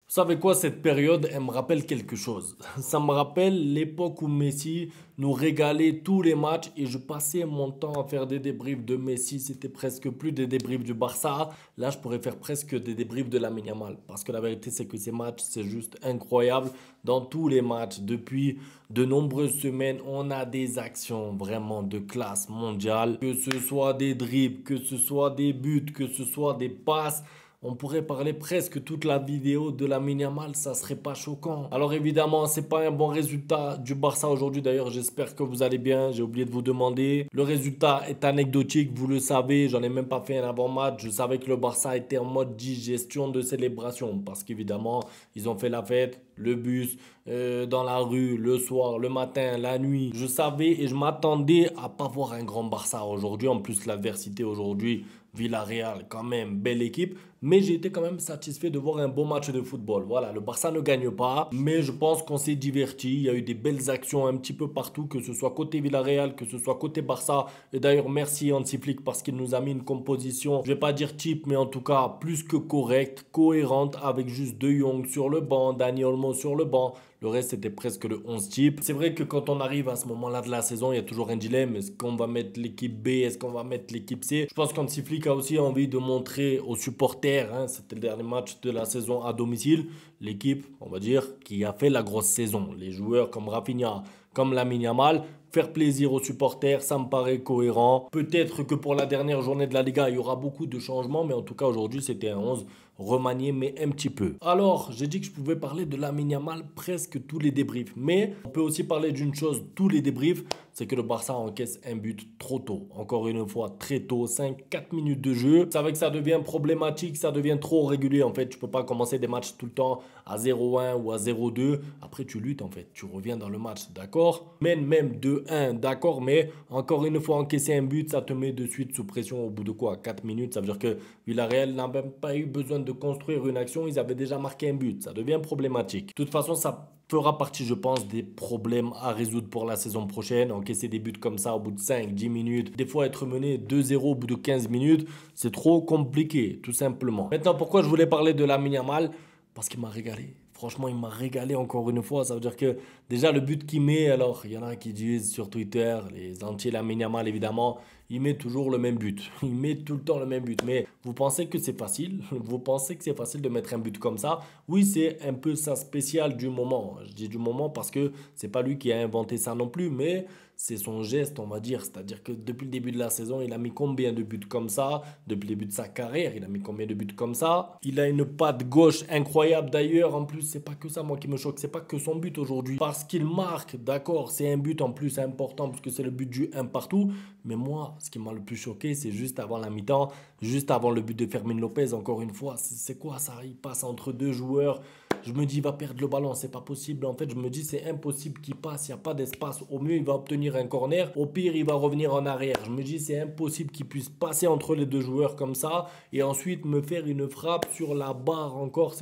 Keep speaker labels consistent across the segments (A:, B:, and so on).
A: Vous savez quoi, cette période, elle me rappelle quelque chose. Ça me rappelle l'époque où Messi nous régalait tous les matchs et je passais mon temps à faire des débriefs de Messi. C'était presque plus des débriefs du Barça. Là, je pourrais faire presque des débriefs de Lamine Yamal. Parce que la vérité, c'est que ces matchs, c'est juste incroyable. Dans tous les matchs, depuis de nombreuses semaines, on a des actions vraiment de classe mondiale. Que ce soit des dribbles, que ce soit des buts, que ce soit des passes. On pourrait parler presque toute la vidéo de Lamine Yamal, ça serait pas choquant. Alors évidemment, c'est pas un bon résultat du Barça aujourd'hui. D'ailleurs, j'espère que vous allez bien. J'ai oublié de vous demander. Le résultat est anecdotique, vous le savez. J'en ai même pas fait un avant-match. Je savais que le Barça était en mode digestion de célébration parce qu'évidemment, ils ont fait la fête, le bus, dans la rue, le soir, le matin, la nuit. Je savais et je m'attendais à pas voir un grand Barça aujourd'hui. En plus, l'adversité aujourd'hui. Villarreal, quand même, belle équipe. Mais j'ai été quand même satisfait de voir un bon match de football. Voilà, le Barça ne gagne pas. Mais je pense qu'on s'est diverti. Il y a eu des belles actions un petit peu partout, que ce soit côté Villarreal, que ce soit côté Barça. Et d'ailleurs, merci Hansi Flick parce qu'il nous a mis une composition, je vais pas dire type, mais en tout cas plus que correcte, cohérente, avec juste De Jong sur le banc, Dani Olmo sur le banc. Le reste, c'était presque le 11 type. C'est vrai que quand on arrive à ce moment-là de la saison, il y a toujours un dilemme. Est-ce qu'on va mettre l'équipe B? Est-ce qu'on va mettre l'équipe C? Je pense qu'Hansi Flick a aussi envie de montrer aux supporters, hein, c'était le dernier match de la saison à domicile, l'équipe, on va dire, qui a fait la grosse saison. Les joueurs comme Rafinha, comme Lamine Yamal, faire plaisir aux supporters, ça me paraît cohérent. Peut-être que pour la dernière journée de la Liga, il y aura beaucoup de changements, mais en tout cas aujourd'hui, c'était un 11 remanié, mais un petit peu. Alors, j'ai dit que je pouvais parler de Lamine Yamal presque tous les débriefs, mais on peut aussi parler d'une chose, tous les débriefs, c'est que le Barça encaisse un but trop tôt. Encore une fois, très tôt, 5-4 minutes de jeu. C'est vrai que ça devient problématique, ça devient trop régulier. En fait, tu peux pas commencer des matchs tout le temps à 0-1 ou à 0-2. Après, tu luttes, en fait. Tu reviens dans le match, d'accord? Même 2-1, d'accord, mais encore une fois, encaisser un but, ça te met de suite sous pression au bout de quoi? 4 minutes. Ça veut dire que Villarreal n'a même pas eu besoin de construire une action. Ils avaient déjà marqué un but. Ça devient problématique. De toute façon, ça fera partie, je pense, des problèmes à résoudre pour la saison prochaine. Encaisser des buts comme ça au bout de 5-10 minutes. Des fois, être mené 2-0 au bout de 15 minutes, c'est trop compliqué, tout simplement. Maintenant, pourquoi je voulais parler de Lamine Yamal? Parce qu'il m'a régalé. Franchement, il m'a régalé encore une fois. Ça veut dire que déjà le but qu'il met, alors il y en a qui disent sur Twitter, les anti-Lamine Yamal évidemment, il met toujours le même but. Il met tout le temps le même but. Mais vous pensez que c'est facile? Vous pensez que c'est facile de mettre un but comme ça? Oui, c'est un peu ça spécial du moment. Je dis du moment parce que c'est pas lui qui a inventé ça non plus, mais c'est son geste, on va dire. C'est-à-dire que depuis le début de la saison, il a mis combien de buts comme ça? Depuis le début de sa carrière, il a mis combien de buts comme ça? Il a une patte gauche incroyable d'ailleurs. En plus, c'est pas que ça, moi, qui me choque. C'est pas que son but aujourd'hui. Parce qu'il marque, d'accord, c'est un but en plus important parce que c'est le but du un partout. Mais moi, ce qui m'a le plus choqué, c'est juste avant la mi-temps, juste avant le but de Fermin Lopez, encore une fois. C'est quoi ça? Il passe entre deux joueurs. Je me dis, il va perdre le ballon, c'est pas possible. En fait, je me dis, c'est impossible qu'il passe, il n'y a pas d'espace. Au mieux, il va obtenir un corner. Au pire, il va revenir en arrière. Je me dis, c'est impossible qu'il puisse passer entre les deux joueurs comme ça et ensuite me faire une frappe sur la barre encore.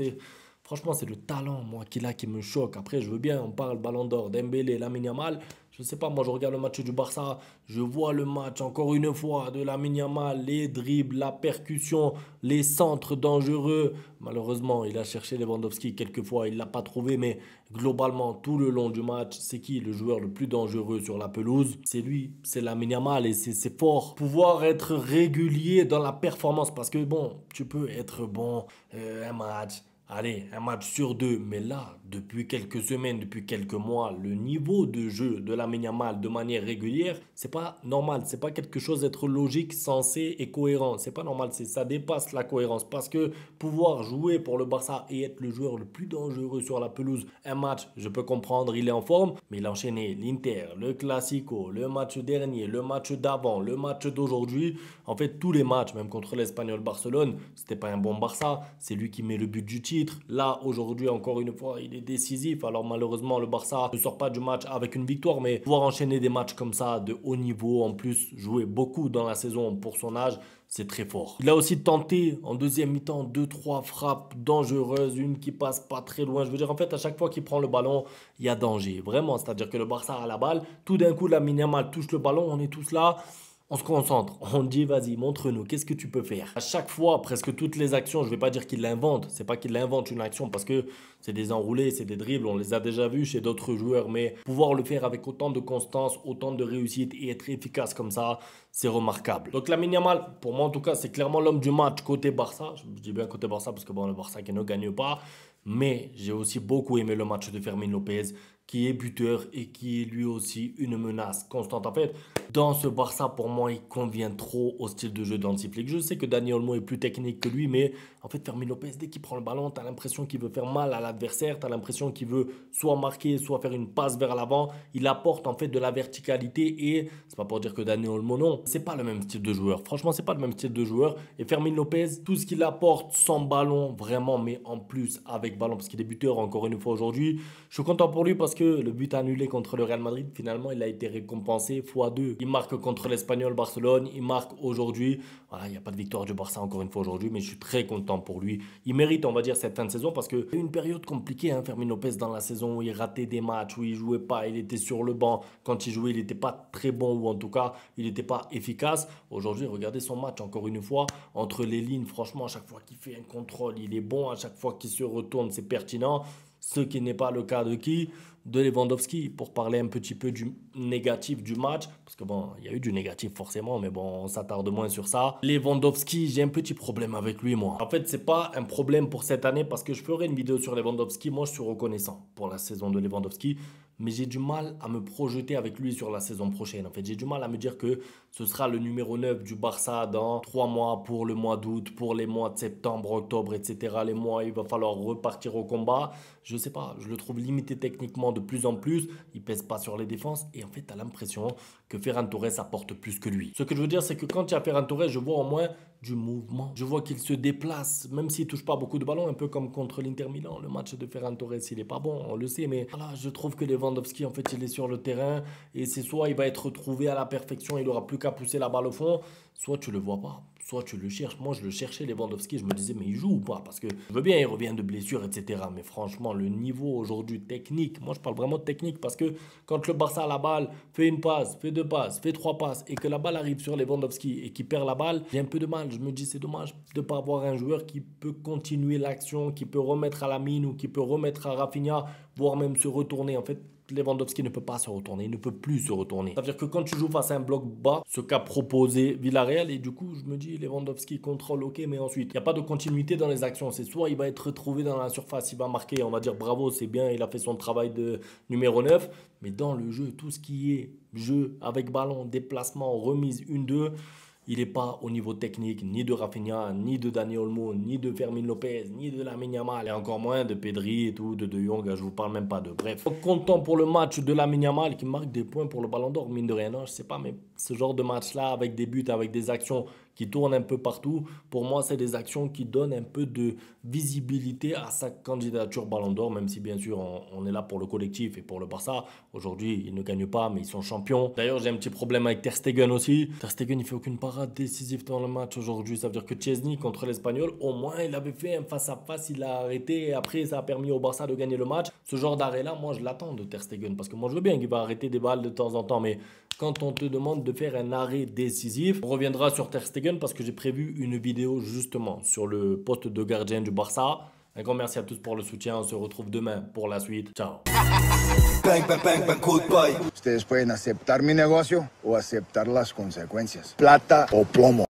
A: Franchement, c'est le talent, moi, qu'il a qui me choque. Après, je veux bien, on parle Ballon d'Or, Dembélé, Lamine Yamal. Je sais pas, moi, je regarde le match du Barça, je vois le match, encore une fois, de Lamine Yamal, les dribbles, la percussion, les centres dangereux. Malheureusement, il a cherché Lewandowski quelques fois, il l'a pas trouvé, mais globalement, tout le long du match, c'est qui le joueur le plus dangereux sur la pelouse? C'est lui, c'est Lamine Yamal et c'est fort. Pouvoir être régulier dans la performance, parce que bon, tu peux être bon un match. Allez, un match sur deux, mais là, depuis quelques semaines, depuis quelques mois, le niveau de jeu de Lamine Yamal de manière régulière, c'est pas normal, c'est pas quelque chose d'être logique, sensé et cohérent. C'est pas normal, ça dépasse la cohérence parce que pouvoir jouer pour le Barça et être le joueur le plus dangereux sur la pelouse, un match, je peux comprendre, il est en forme, mais il a enchaîné l'Inter, le Classico, le match dernier, le match d'avant, le match d'aujourd'hui. En fait, tous les matchs, même contre l'Espagnol Barcelone, c'était pas un bon Barça, c'est lui qui met le but du titre. Là, aujourd'hui, encore une fois, il est décisif. Alors malheureusement, le Barça ne sort pas du match avec une victoire, mais pouvoir enchaîner des matchs comme ça, de haut niveau, en plus jouer beaucoup dans la saison pour son âge, c'est très fort. Il a aussi tenté en deuxième mi-temps 2-3 frappes dangereuses, une qui passe pas très loin. Je veux dire, en fait, à chaque fois qu'il prend le ballon, il y a danger. Vraiment, c'est-à-dire que le Barça a la balle. Tout d'un coup, Lamine Yamal touche le ballon, on est tous là. On se concentre, on dit vas-y, montre-nous, qu'est-ce que tu peux faire? À chaque fois, presque toutes les actions, je ne vais pas dire qu'il l'invente, c'est pas qu'il invente une action parce que c'est des enroulés, c'est des dribbles, on les a déjà vus chez d'autres joueurs, mais pouvoir le faire avec autant de constance, autant de réussite et être efficace comme ça, c'est remarquable. Donc Lamine Yamal, pour moi en tout cas, c'est clairement l'homme du match côté Barça. Je dis bien côté Barça parce que bon, le Barça qui ne gagne pas, mais j'ai aussi beaucoup aimé le match de Fermin Lopez, qui est buteur et qui est lui aussi une menace constante. En fait, dans ce Barça, pour moi, il convient trop au style de jeu d'Hansi Flick. Je sais que Dani Olmo est plus technique que lui, mais en fait, Fermin Lopez, dès qu'il prend le ballon, tu as l'impression qu'il veut faire mal à l'adversaire, tu as l'impression qu'il veut soit marquer, soit faire une passe vers l'avant. Il apporte en fait de la verticalité et c'est pas pour dire que Dani Olmo non, c'est pas le même style de joueur. Franchement, c'est pas le même style de joueur. Et Fermin Lopez, tout ce qu'il apporte sans ballon, vraiment, mais en plus avec ballon, parce qu'il est buteur encore une fois aujourd'hui, je suis content pour lui parce que le but annulé contre le Real Madrid, finalement, il a été récompensé x2. Il marque contre l'Espagnol Barcelone, il marque aujourd'hui. Voilà, il n'y a pas de victoire du Barça encore une fois aujourd'hui, mais je suis très content pour lui. Il mérite, on va dire, cette fin de saison parce qu'il y a eu une période compliquée, hein, Fermin Lopez, dans la saison où il ratait des matchs, où il jouait pas, il était sur le banc. Quand il jouait, il n'était pas très bon ou en tout cas, il n'était pas efficace. Aujourd'hui, regardez son match encore une fois, entre les lignes, franchement, à chaque fois qu'il fait un contrôle, il est bon, à chaque fois qu'il se retourne, c'est pertinent. Ce qui n'est pas le cas de qui? De Lewandowski, pour parler un petit peu du négatif du match, parce que bon, il y a eu du négatif forcément, mais bon, on s'attarde moins sur ça. Lewandowski, j'ai un petit problème avec lui, moi. En fait, c'est pas un problème pour cette année, parce que je ferai une vidéo sur Lewandowski. Moi, je suis reconnaissant pour la saison de Lewandowski, mais j'ai du mal à me projeter avec lui sur la saison prochaine. En fait, j'ai du mal à me dire que ce sera le numéro 9 du Barça dans 3 mois, pour le mois d'août, pour les mois de septembre, octobre, etc. Les mois, il va falloir repartir au combat. Je sais pas, je le trouve limité techniquement de plus en plus. Il pèse pas sur les défenses et en fait, tu as l'impression que Ferran Torres apporte plus que lui. Ce que je veux dire, c'est que quand il y a Ferran Torres, je vois au moins du mouvement. Je vois qu'il se déplace, même s'il touche pas beaucoup de ballons, un peu comme contre l'Inter Milan. Le match de Ferran Torres, il est pas bon, on le sait, mais voilà, je trouve que Lewandowski, en fait, il est sur le terrain et c'est soit il va être retrouvé à la perfection, il aura plus qu'à pousser la balle au fond, soit tu le vois pas, soit tu le cherches. Moi, je le cherchais, Lewandowski, je me disais, mais il joue ou pas? Parce que je veux bien, il revient de blessure, etc. Mais franchement, le niveau aujourd'hui technique, moi, je parle vraiment de technique parce que quand le Barça a la balle, fait une passe, fait deux passes, fait trois passes et que la balle arrive sur Lewandowski et qu'il perd la balle, j'ai un peu de mal. Je me dis, c'est dommage de ne pas avoir un joueur qui peut continuer l'action, qui peut remettre à Lamine ou qui peut remettre à Rafinha, voire même se retourner. En fait, Lewandowski ne peut pas se retourner, il ne peut plus se retourner. C'est-à-dire que quand tu joues face à un bloc bas, ce qu'a proposé Villarreal, et du coup, je me dis, Lewandowski contrôle, ok, mais ensuite, il n'y a pas de continuité dans les actions. C'est soit il va être retrouvé dans la surface, il va marquer, on va dire bravo, c'est bien, il a fait son travail de numéro 9, mais dans le jeu, tout ce qui est jeu avec ballon, déplacement, remise 1-2, il n'est pas au niveau technique ni de Rafinha, ni de Dani Olmo, ni de Fermin Lopez, ni de Lamine Yamal, et encore moins de Pedri et tout, de Jong, je vous parle même pas de. Bref, content pour le match de Lamine Yamal qui marque des points pour le Ballon d'Or, mine de rien. Non, je sais pas, mais ce genre de match-là, avec des buts, avec des actions qui tournent un peu partout, pour moi, c'est des actions qui donnent un peu de visibilité à sa candidature Ballon d'Or, même si bien sûr, on est là pour le collectif et pour le Barça. Aujourd'hui, ils ne gagnent pas, mais ils sont champions. D'ailleurs, j'ai un petit problème avec Ter Stegen aussi. Ter Stegen, il fait aucune parade décisive dans le match aujourd'hui. Ça veut dire que Chesney contre l'Espagnol, au moins, il avait fait un face-à-face, il a arrêté et après, ça a permis au Barça de gagner le match. Ce genre d'arrêt-là, moi, je l'attends de Ter Stegen parce que moi, je veux bien qu'il va arrêter des balles de temps en temps, mais quand on te demande de faire un arrêt décisif, on reviendra sur Ter Stegen parce que j'ai prévu une vidéo justement sur le poste de gardien du Barça. Un grand merci à tous pour le soutien. On se retrouve demain pour la suite. Ciao.
B: Bang, bang, bang, bang, goodbye. Ustedes pueden aceptar mi negocio o aceptar las consecuencias. Plata o plomo.